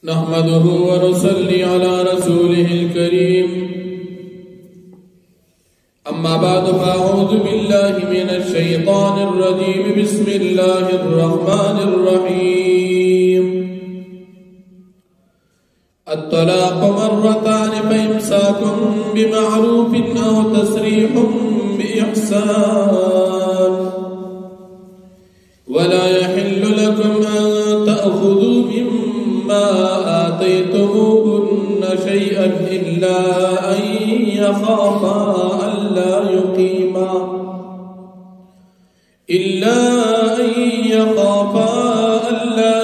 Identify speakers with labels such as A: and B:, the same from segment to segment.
A: नहमदुहु व नुसल्ली अला रसूलिहिल करीम। अम्मा बअद फ़अऊज़ु बिल्लाहि मिनश शैतानिर रजीम। बिस्मिल्लाहिर रहमानिर रहीम। अत्तलाक़ु मर्रतानि फ़इम्साकुम बिमअरूफ़िन औ तस्रीहुम बिइहसान वला यहिल्लु लकुम अन तअख़ुज़ू मिम्मा आतयतमूहुन्न शैअन इल्ला अन यख़ाफ़ा अल्ला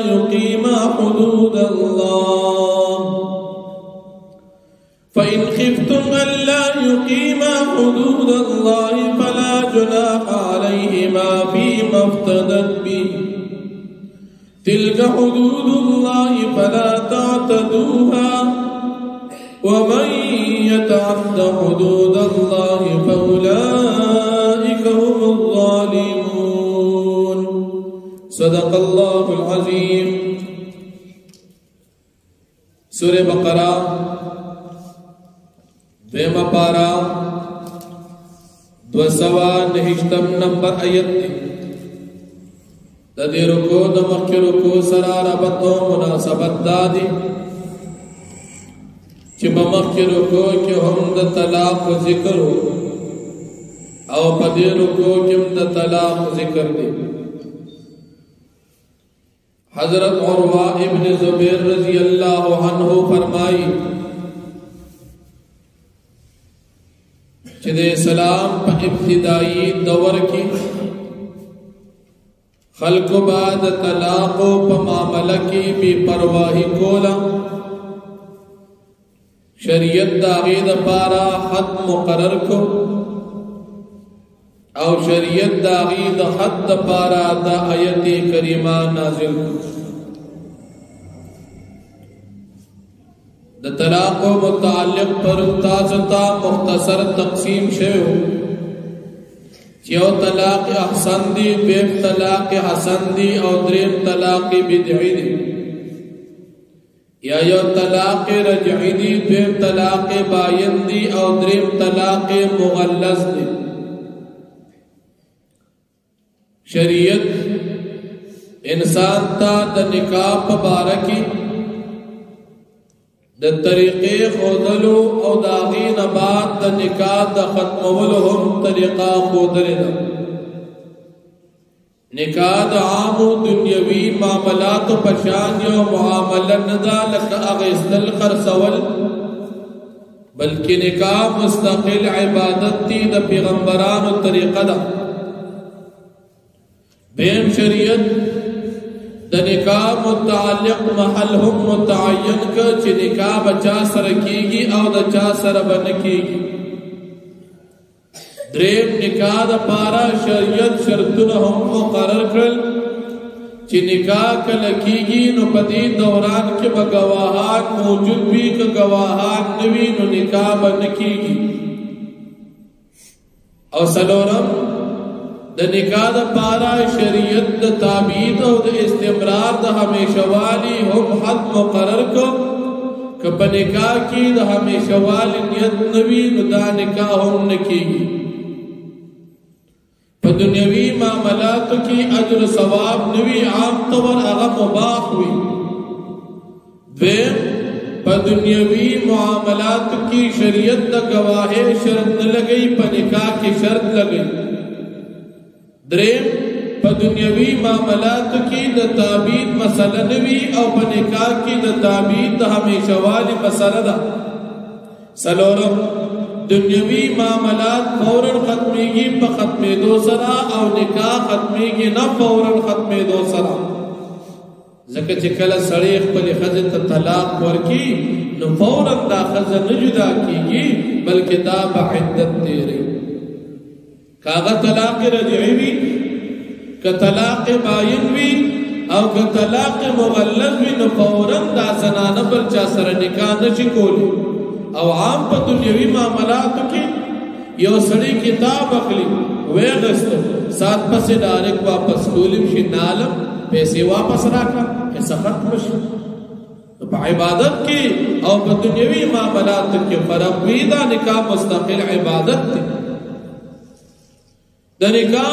A: युक़ीमा हुदूदल्लाह। फ़इन ख़िफ़्तुम अल्ला युक़ीमा हुदूदल्लाह फ़ला जुनाह अलैहिमा फ़ीमा इफ़्तदत बिही। तिल्क हुदूदुल्लाह फ़ला तअतदूहा वमन यतअद्द हुदूदल्लाह फ़उलाइक हुमुज़ ज़ालिमून। सदक़ल्लाहुल अज़ीम। सूरह बकरा वेमा पारा 229 नंबर आयत दे रुको द मक्के रुको सरा रबतो मुनासबत दादी कि मक्के रुको कि हम द तलाक जिक्र हो और पदे रुको कि हम द तलाक जिक्र दे। हजरत उरवा इब्न जुबैर रज़ी अल्लाह अन्हु फरमाई कि सलाम पर इब्तिदाई दौर की खल्क बाद तलाक़ो प मामला की बेपरवाही कोला शरीयत दागीद पारा हद मुकर्रर को और शरीयत दागीद हद पारा दा आयत करीमा नाजिल को। द तलाक़ मुताल्लिक़ पर ताज़ता मुख्तसर तक़सीम शेव यो तलाक़ अहसन दी, बेब तलाक़ हसन दी और द्रेम तलाक़ बिदई दी, या यो तलाक़ रजई दी, द्वेम तलाक़ बायन दी और द्रेम तलाक़ मुग़ल्लज़ दी। शरीयत इंसान ता द निकाह बारकी द तरीक़े खोदलो और दागीन बाद द निकाह द खत्मवलो हम तरीक़ा खोदलेना। निकाह द आमो दुनियावी मामलात पशान यो मुआमला नदा लक अग़िस्दल खरसवल बल्कि निकाह मुस्तक़िल इबादत ती द पैगम्बरान तरीक़ा दा। बेम शरीयत द निकाह मुताल्लिक़ महल हम मुतअय्यन क च निकाह बचा सर कीगी और द चा सर बन कीगी। द्रेम निकाह द पारा शरीयत शर्तुन हम मुकर्रर करल च निकाह कल कीगी नु पदी दौरान के गवाहान मौजूद भी क गवाहान नवी नु निकाह बन कीगी। और सलोरम द निकाह द पारा शरीयत द ताबीद और द इस्तिमरार द हमेशा वाली हम हद मुकर्रर को कब निकाह की द हमेशा वाली नियत नवी नुदा निकाह हम न कीगी। पर दुनियावी मामलात की अजर सवाब नवी आम तौर अगा मुबाह हुई। पर दुनियावी मामलात की शरीयत द गवाहे शर्त न लगई पर निकाह की शर्त लगई। द्रेम पर दुनियावी मामलात की द ताबीद मसला नवी और पर निकाह की द ताबीद द हमेशा वाली मसला दा। सलोरम दुनियावी मामलात फौरन खत्मेगी पर खत्मे दो सरा और निकाह खत्मेगी न फौरन खत्मे दो सरा। ज़के चिकल सड़े खपल खज़ तलाक वर्की न फौरन दा खज़ न जुदा कीगी बल्कि दा बइद्दत तेरे कागा तलाक़ रजई भी क तलाक़ बायन भी और क तलाक़ मुग़ल्लज़ भी न फौरन दा ज़नाना पर चा सर निकाह न चिकोली। और आम पर दुनियावी मामलात की यो सड़ी किताब अखली वे गस्तो साथ पसे डायरेक्ट वापस कोलिम शिनालम पैसे वापस रखा ऐसा खत्म په عبادت کې او په دنیوي معاملات کې فرق وي. دا نکاح مستقل عبادت دی. د نکاح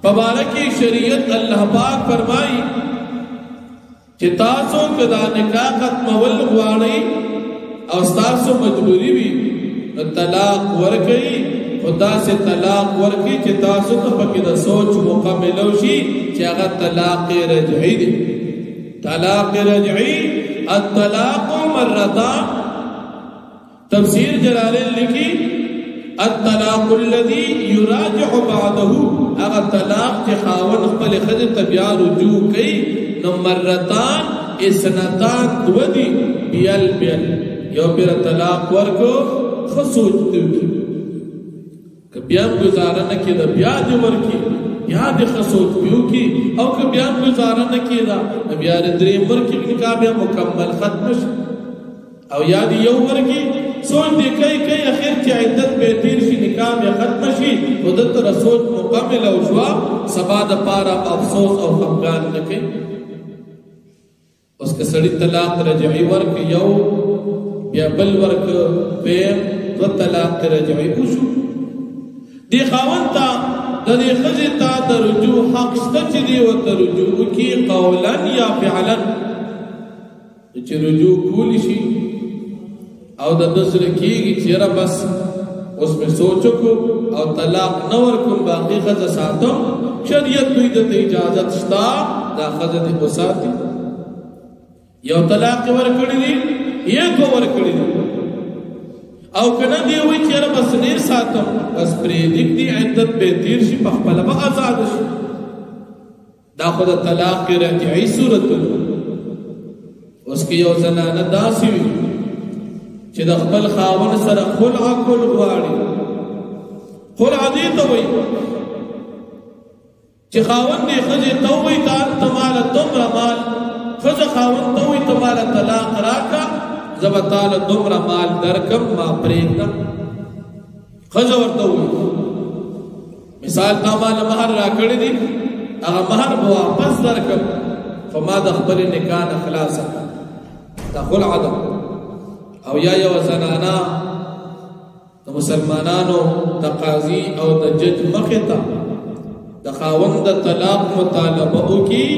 A: په باره کې شریعت الله پاک فرمایي چې تاسو کدا نکاح ختمول غواړئ او تاسو مجبوری وي طلاق ورکړئ. خدا سے طلاق ورکړئ چې تاسو ته پکې د سوچ موقع ملو شي چې هغه طلاق رجعي دی. طلاق رجعي الطلاق مرتان. تفسیر جلالین لکھی الطلاق الذي يراجع بعده هغه طلاق چې خاوند خپل ښځې ته بیا رجوع کوي نو مرتان اسنتان دودي بیل یو پیر طلاق ورکو خو سوچ دی که بیا گزاره نه کېده بیا دې ورکي بیا دې ښه سوچ پیو کی او که بیا گزاره نه کېده بیا دې درېیم ورکي نکاح بیا مکمل ختم شي او یا دې یو ورکي سوچ دې کوي اخر چې عدت به تیر شي نکاح بیا ختم شي خو دلته سوچ مکمل او شوا سبا د پاره افسوس او خفګان نه کوي. اوس که سړی طلاق رجعي ورکي یو بیا بل ورک بیم دو طلاق رجعي وشو دی خاوند تا د دې ښځې ته د رجوع حق شته چې دی ورته رجوع وکړي قولا یا فعلا. چې رجوع کولی شي او د ده زړه کېږي چې یاره بس اوس مې سوچ وکړو او طلاق نه ورکوم باقي ښځه ساتم شریعت دوی ته اجازت شته دا ښځه دې وساتي. یو طلاق ورکړی دی یا دو ورکړی دی او کنه دی وی چې یاره بس نیر ساتم بس پرېږدي دی عدت به تیر شي په خپله به آزاد شي. دا خو د طلاق رجعي صورتونه. اوس کې یو زنانه داسې وي چې د خپل خاوند سره خلع کول غواړي. خلع دې ته وایي چې خاوند دې ښځې ته وایي ته ماله دومره مال ښځه خاوند ته وایي ته ماله طلاق راکړه زه به تاله دومره مال درکم ما پرېږدم. ښځه ورته وایي مثال تا ماله مهر راکړی دی هغه مهر به واپس درکم خو ما د خپلې نکاح نه خلاصه دا خلع ده. او یا یو زنانه د مسلمانانو د قاضي او د جج مخې ته د خاوند د طلاق مطالبه وکړي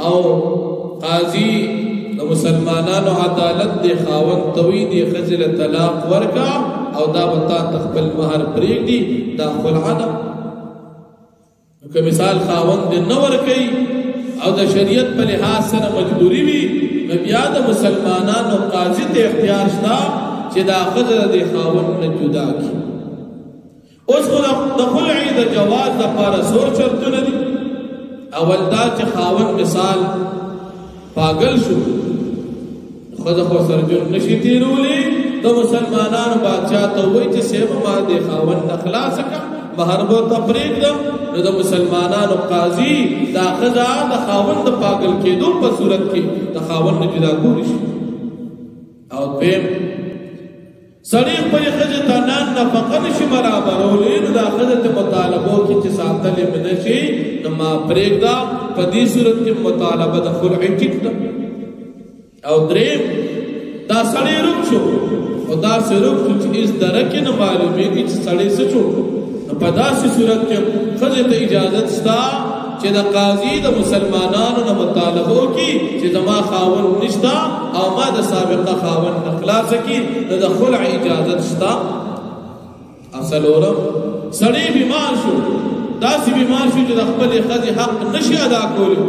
A: او قاضي د مسلمانانو عدالت د خاوند توي د ښځې له طلاق ورکا او دا به تا ته خپل مهر پرېږدي دا خلع ده. که مثال خاوند دې نه ورکوي او د شریعت په لحاظ سره مجبوري وي نو بیا د مسلمانانو قاضي ته اختیار شته چې دا ښځه د خاوند نه جدا کړي. اوس خو د خلع د جواز دپاره څو شرطونه دي. اول دا چې خاوند مثال پاگل شو ښځه خو سره جرم نشي تېرولی د مسلمانانو بادشاه ته وایي چې صاحب ما د خاوند نه خلاصه کړه مهر به ورته پرېږدم نو د مسلمانانو قاضي دا ښځه د خاوند د پاگل کېدو په صورت کې د خاوند نه جدا کولی شي. او دویم سړی خپلې ښځې ته نفقه نشي برابرولی نو دا ښځه ته مطالبه وکړي چې ساتلې مې نه شي نو ما پرېږده په دې صورت کې مطالبه د خلع ټیک ده. او دریم دا سړی روک شو او داسې روک شو چې هېڅ درکې نه معلومېږي چې سړی څه شو نو په داسې صورت کې ښځې ته اجازت شته چې د قاضي د مسلمانانو نه مطالبه وکړي چې زما خاوند نشته او ما د سابقه خاوند نه خلاصه کړي نو د خلع اجازت شته. څلورم سړی بیمار شو داسې بیمار شو چې د خپلې ښځې حق نشي ادا کولی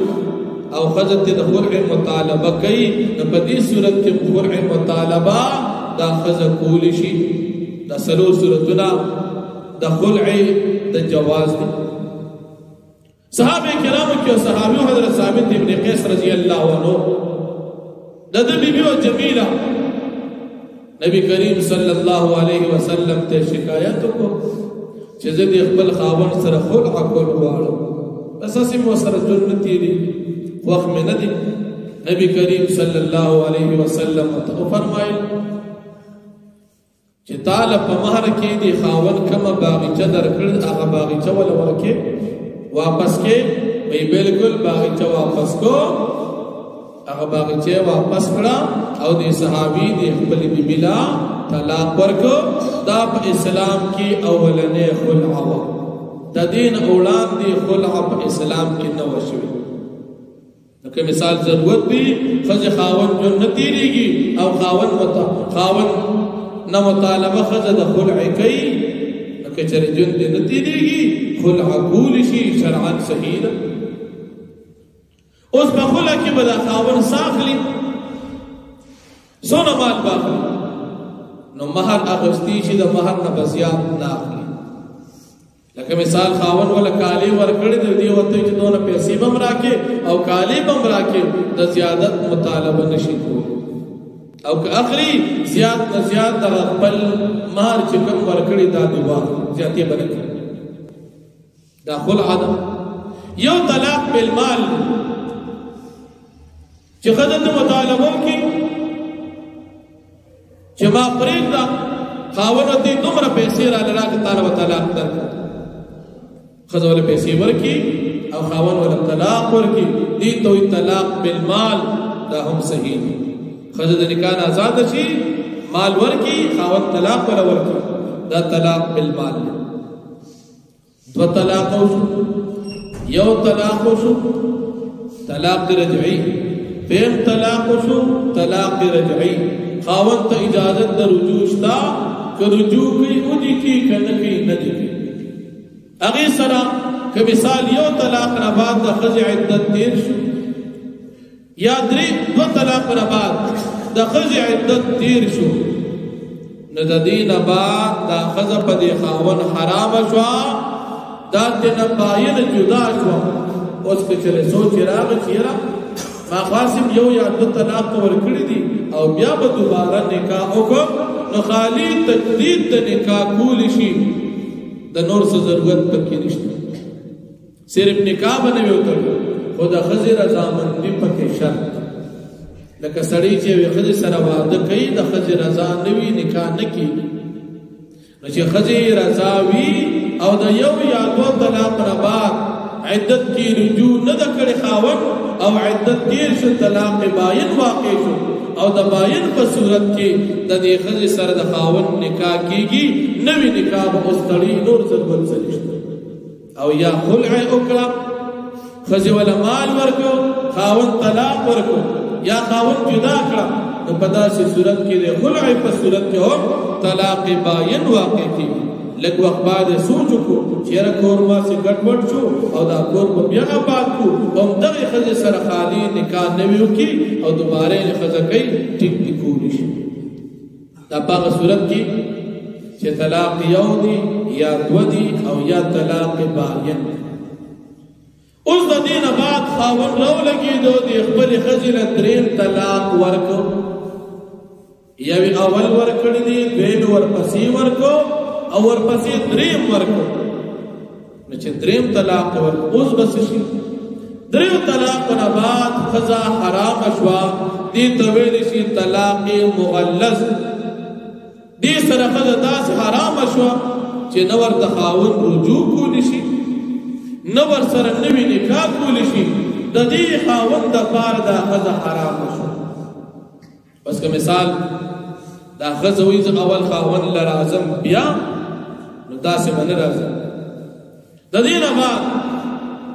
A: او ښځه ته د خلع مطالبه کوي نو په دې صورت کې خلع مطالبه دا ښځه کولی شي. دا څلور صورتونه د خلع د جواز دي. صحابه کرامو کې صحابي حضرت ثابت ابن قیس رضی الله عنه د دې بیبي جمیله نبی کریم صلی الله علیه وسلم ته شکایت وکړه چې زه د خپل خاوند سره خلع کول غواړم اساسي مو سره جرم تیری وخت مې نه دی. نبی کریم صلی الله علیه وسلم ته فرمایل چې تعالی په مہر کې دی خاوند کومه باغچه درکړل هغه باغچه ولا ورکه واپس کې وی بالکل باغچه واپس کو هغه باغچه واپس کړه او د صحابي د خپل بیبیلا طلاق ورکو. دا په اسلام کې اولنې خلع و. د دین وړاندې خلع په اسلام کې نه وشوي. لکه مثال ضرورت دی خځه خاوند جون نه تیریږي او خاوند نه مطالبه خځه د خلع کوي، لکه چې جون دې نه تیریږي خلع کول شي شرعا صحیح ده. اوس په خلع کې به د خاوند ساخلی څونه مال باخلي، نو مہر اغستی شي د مہر نه بزیات نه اخلي. لکه مثال خاون ولا کالی ورکړي دی وته چې دونه پیسې بم راکې او کالی بم راکې د زیادت مطالبه نشي کوي، او که اخلي زیات نه زیات د خپل مہر چې کوم ورکړي دا دی وا زیاتې بنکړي. دا خلع ده. یو طلاق بالمال چې خدای ته مطالبه کوي چې ما پرېږده خاون ته دومره پیسې را لراکه تعالی طلاق درکړه، خزه ولا پیسې ورکی او خاون ولا طلاق ورکی، دي ته طلاق بالمال. دا هم صحیح دي. خزه د نکاح آزاد شي مال ورکی، خاون طلاق ولا ورکی، دا طلاق بالمال. دو طلاق وشو، یو طلاق وشو طلاق رجعي، دیم طلاق وشو طلاق رجعي. خاون ته اجازت د رجوع شتا، که رجوع کوي او دي کی کنه کوي نه دي کی. اغه سره که مثال یو طلاق نه بعد د خځې عدت تیر شو یا درې دو طلاق نه بعد د خځې عدت تیر شو، نو د دې نه بعد د خځه په دې خاون حرام شو، دا دنه باین جدا شو. اوس که چره سوچ راغی چیرې ما خاصم یو یا دو طلاق ورکړي دي او بیا به دوباره نکاح وکړو، نو خالی تجدید د نکاح کول شي، د نور څه ضرورت پکې نشته. صرف نکاح باندې وکړو، خو د خځې رضامندي پکې شرط. لکه سړی چې خځې سره واده کوي د خځې رضا نه وي نکاح نه کیږي. نو چې خځې رضا وي او د یو یا دو طلاق نه بعد عدت کی رجوع نه د کړي خاوند او عدت تیر شو طلاق باین واقع شو، او د باین په صورت کې د دې خځې سره د خاوند نکاح کیږي، نوې نکاح به اوستړي نور ضرورت نشته. او یا خلع وکړه، خځې ولا مال ورکو خاوند طلاق ورکو یا خاوند جدا کړه، نو په داسې صورت کې د خلع په صورت کې هم طلاق باین واقع کیږي. لږ وخت بعد سوچ وکړو چې را کور ما سي ګډوډ شو او دا کور په بیا آباد کو، هم دغه خځې سره خالی نکاح نه ویو کی او دوباره یې خځه کوي ټیک ټیکول شي. دا په صورت کې چې طلاق یو دی یا دو دی او یا طلاق باین. اوس د دې نه بعد خاوند راو لګېدو د خپل خځې له دریم طلاق ورکو، یوې اول ورکړی دی، دویم ورپسې ورکو او ورپسې دریم ورکو. نو چې دریم طلاق ورکو اوس بس شي. دریم طلاق نه بعد خځه حرام شوه، دې ته ویل شي طلاق مغلظ. دې سره خځه داسې حرام شوه چې نه ورته خاوند رجوع کولی شي، نه ورسره نوې نکاح کولی شي. د دې خاوند دپاره دا ښځه حرام شوه. بس که مثال دا ښځه وایي زه اول خاوند له راځم بیا، نو داسې به نه راځم. د دې نه بعد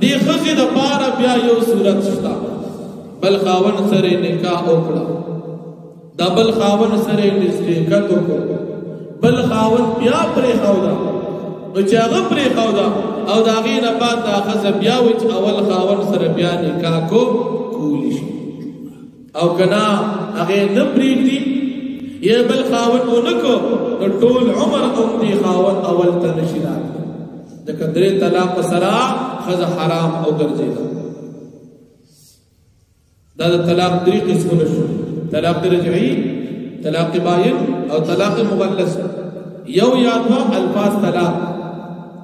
A: دې ښځې دپاره بیا یو صورت شته، بل خاوند سره نکاح وکړه، دا بل خاوند سره نزدېکت وکړه، بل خاوند بیا پرېښوده، نو چې هغه پرېښوده او د هغې نه بعد دا ښځه بیا وایي چې اول خاوند سره بیا نکاح کولی شي، او که نه هغې نه پرېږدي یا بل خاوند ونه کو، نو ټول عمر هم دې خاوند اول ته نشي راتلی. ځکه درې طلاق سره ښځه حرام وګرځېده. دا د طلاق درې قسمونه شو: طلاق رجعي، طلاق باین او طلاق مغلظ. یو یا دوه الفاظ طلاق،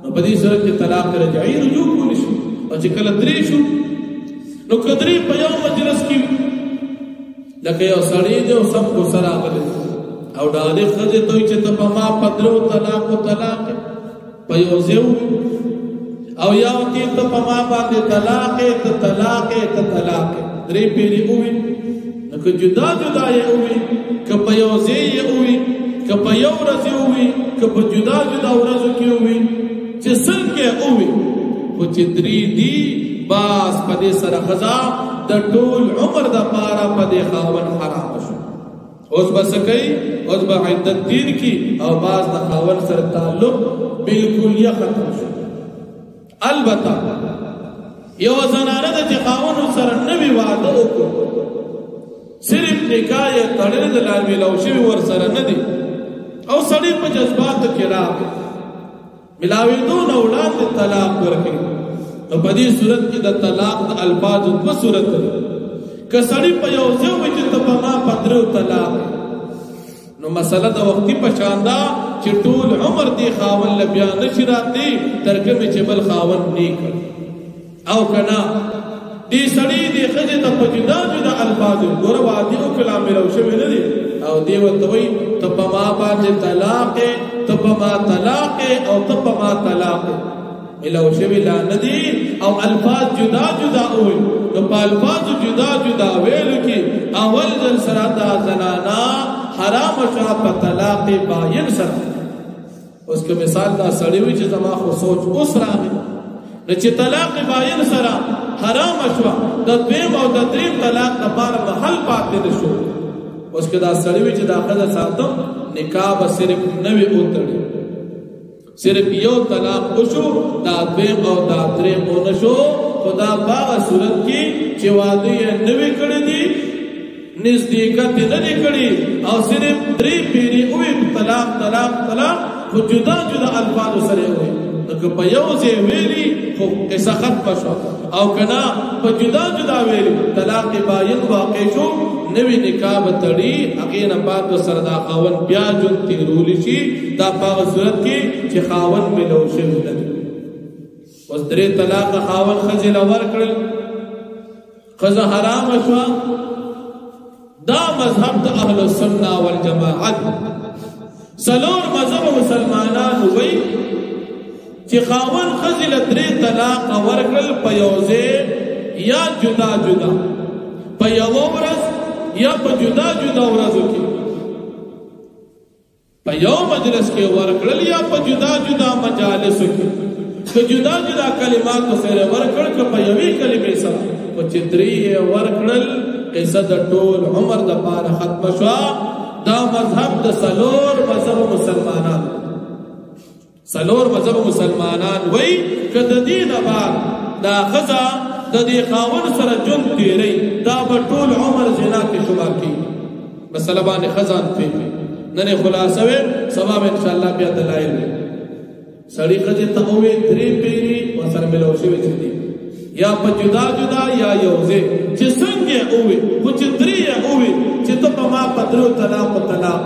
A: نو په دې صورت کې طلاق رجعي رجوع کولی شي. او چې کله درې شو، نو که درې په یو مجلس کې لکه یو سړی دی او سب کو سره راغلی او ډالې ښځې ته وایي چې ته په ما په درو طلاق په یو ځای او یو تی ته په ما باندې طلاق ته طلاق ته طلاق درې پیری اووي نو که جدا جدا یې اووي که په یو ځای یې اووي که په یو ورځ یې اووي که په جدا جدا ورځو کې اووي چې څنګه اووي خو چې درې دي باس په دې سره ښځه د ټول عمر دپاره په دې خاوند حرام شو اوس به څه کوي اوس به عدت تیر کي او باز د خاوند سره تعلق بالکلیه ختم شو البته یو زنانه د چې خاوند سره نوي واده وکړو صرف نکاح یې تړلې د لال میلاو شوي ورسره نه دي او سړی په جذباتو کې راغی ملاوېدو نه وړاندې طلاق ورکړي نو په دې صورت کې د طلاق د الفاظو دوه صورت دي که سړی په یو ځای وي چې ته په ما په درو طلاق نو مسله د وختي په شان ده چې ټول عمر دې خاوند له بیا نشي راتلی تر کومې چې بل خاوند نه کړ او که نه دې سړی دې ښځې ته په جدا جدا الفاظو ګوره واده وکړه میلاو شوی نه دي او دې ورته وایي ته په ما باندې طلاق ته په ما طلاق او ته په ما طلاق ملاو شوی لا نه دي او الفاظ جدا جدا وي نو په الفاظ جدا جدا ویلو کې اول ځل سره دا زنانا حرام شوه په طلاق باین سره اوس که مثال دا سړی وي چې زما خو سوچ اوس راغی نو چې طلاق باین سره حرام شوه د دویم او د دریم طلاق لپاره محل پاتې نه شو اوس که دا سړی وي چې دا ښځه ساتم نکاح به صرف نوې وتړي صرف یو طلاق وشو دا دویم او دا دریم ونه شو خو دا باغه صورت کې چې واده یې نوې کړی دي نزدېکت یې نه دی کړي او صرف درې پیرې ووي طلاق طلاق طلاق خو جدا جدا الفاظو سره ووي نو که په یو ځای ویلي خو قصه ختمه شوه او که نه په جدا جدا ویلي طلاق باین واقع شو نوی نکاح به تړي هغې نه بعد سره دا خاوند بیا ژوند تېرولی شي دا په هغه صورت کې چې خاوند میلو شوي نه دي اوس درې طلاقه خاوند ښځې له ورکړل ښځه حرامه شوه دا مذهب د اهل السنه والجماعت څلور مذهب مسلمانان وایي چې خاوند ښځې له درې طلاقه ورکړل په یو ځای یا جدا جدا په یوه ورځ یا په جدا جدا ورځو کې په یو مجلس کې ورکړل یا په جدا جدا مجالسو کې که جدا جدا کلماتو سره ورکړل که په یوې کلمې سره خو چې درې یې ورکړل قصه د ټول عمر دپاره ختمه شوه دا مذهب د څلور مذهب مسلمانان څلور مذهب مسلمانان وایي که د دې نه بعد دا ښځه د دې خاوند سره ژوند تېروي دا به ټول عمر زنا کې شمار کېږي مسله باندې ښځه پوهېږي نن یې خلاصه وې سبا به انشاءالله بیا دلایل وي سړي ښځې ته ووې درې پیرې ورسره ملو شوي چې دي یا په جدا جدا یا یو ځای چې څنګه یې ووې خو چې درې یې ووې چې ته په ما په درو طلاقو طلاق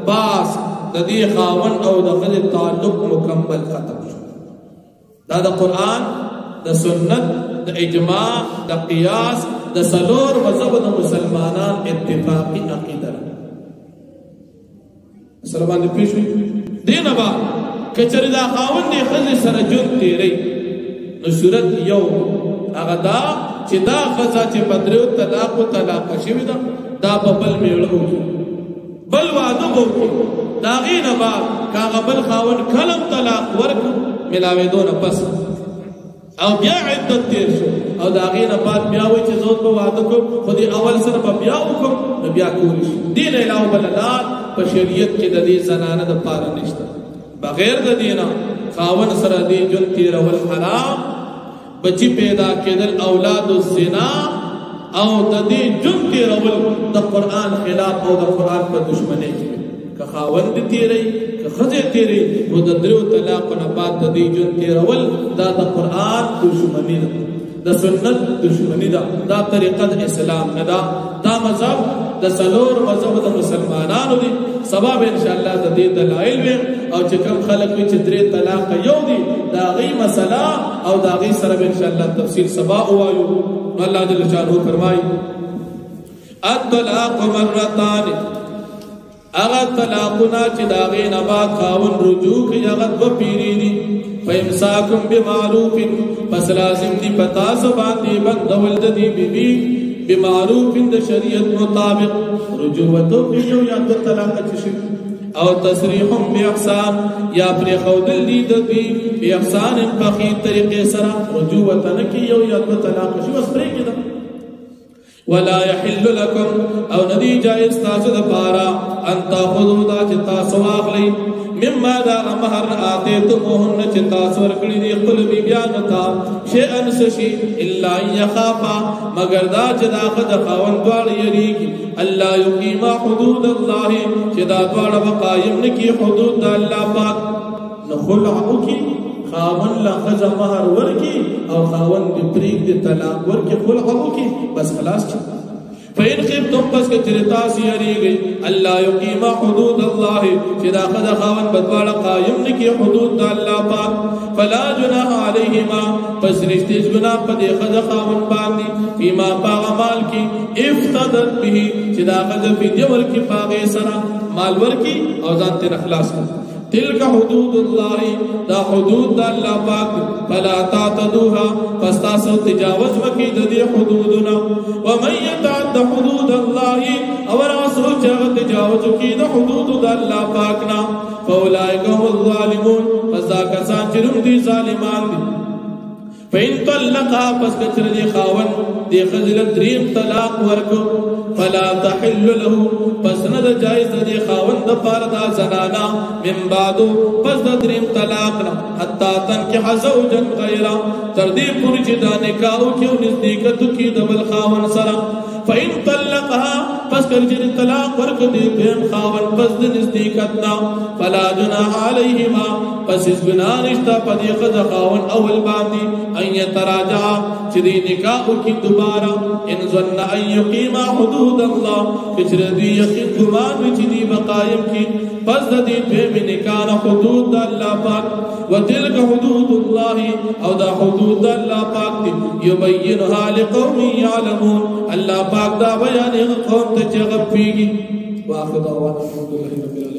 A: باس د دې خاوند او د ښځې تعلق مکمل ختم شو دا د قرآن د سنت د اجماع د قیاس د څلور مذهب د مسلمانان اتفاقی عقیده ده سره باندې پوه شوئ دې نه بعد که چېرې دا خاوند یې ښځې سره ژوند تېروي نو صورت یو هغه دا چې دا ښځه چې په درېو طلاقو طلاقه شوې ده دا به بل میړه وکړي بل واده به وکړي د هغې نه بعد که هغه بل خاوند کلم طلاق ورکړو ملاوېدو نه پس او بیا عدت تیر شو او د هغې نه بعد بیا وایي چې زه به واده کوم خو دې اول سره به بیا وکړم نو بیا کولی شي دې نه علاوه بله لار په شریعت کې د دې زنانه دپاره نشته بغیر د دې نه خاوند سره دې ژوند تېرول حرام بچی پیدا کېدل اولاد الزنا او د دې ژوند تېرول د قرآن خلاف او د قرآن په دشمنۍ کې که خاوند تیری که ښځې تیری نو د دریو طلاقو نه بعد د دې ژوند تېرول دا د قرآن دشمني ده د سنت دشمني ده دا طریقه د اسلام نه ده دا مذهب د څلور مذهب د مسلمانانو دي سبا به انشاءالله د دې دلایل وي او چې کوم خلک وي چې درې طلاقه یو دي د هغې مسله او د هغې سره به انشاءالله تفصیل سبا ووایو نو الله جل شانه فرمایي الطلاق مرتان هغه طلاقونه چې د هغې نه بعد خاوند رجوع کوي هغه دوه پیرې دي فامساکم بمعروف پس لازم دی پتا سباندی بندول دی بی بمعروف د شریعت مطابق رجوعتو کیو یا دو طلاق چشی او تصریحم باحسان یا پر خودل دی دی باحسان بخی طریقے سرا رجوعتن کیو یا دو طلاق شی بس پرې کیدا ولا يحل لكم او ندی جائز تاسو د پارا ان تاخذوا دا چتا سواغلی مما دا مہر آتیتموهن چتا سور کړي دی خپل بی بیان تا شیئن سشی الا یخافا مگر دا چې دا خد خاون دوار یریږي الله یقیم حدود الله چې دا دوار وقایم نکی حدود دا الله پاک نخلعو کی خاون لا خزا مہر ورکی او خاون دی پریک دی طلاق ورکی خلعو کی بس خلاص چھ فإن خفتم پس کہ چرتا سیاری گئی اللہ یقیم حدود اللہ چدا خدا خاون بدوالا قائم نکی حدود دا اللہ پاک فلا جناح علیہما پس رشتیج گناہ پدے خدا خاون باندی فیما پاغ مال کی افتدت بھی چدا خدا فیدیو ورکی پاغی سرا مال ورکی او زانتی نخلاص کر تلک حدود اللہ دا حدود دا اللہ پاک فلا تعتدوها فاستاسو تجاوز مکی دی حدودنا ومن یتعد حدود اللہ اور آسو چاہ تجاوز کی دا حدود دا اللہ پاکنا فاولائک هم الظالمون فزا کسان چرم دی ظالمان دی فإن طلقها پس کچر دی خاون دی خزل دریم طلاق ورکو فلا تحل له پس ند جائز دی خاون د پاردا زنانا من بعدو پس د دریم طلاقنا حتی تنکح زوجا غیرا تردی پوری چی دا نکاو کیو نزدیکتو کی دبل خاون سرا فإن طلقها پس کرجر طلاق ورک دی دیم خاون پس د نزدیکتنا فلا جناح علیہما پس اس بنا رشتہ پدی خد خاون اول باندی ان یتراجعا چدی نکاحو کی دوبارہ ان ظن ان یقیما حدود اللہ کچر دی یقین گمان میں چدی بقائم کی پس دی دویم نکاح حدود دا اللہ پاک و تلک حدود اللہ او دا حدود دا اللہ پاک دی یبینها لقوم یعلمون اللہ پاک دا بیان قوم تجغب فیگی واخد دعوانا الحمدللہ رب العالمین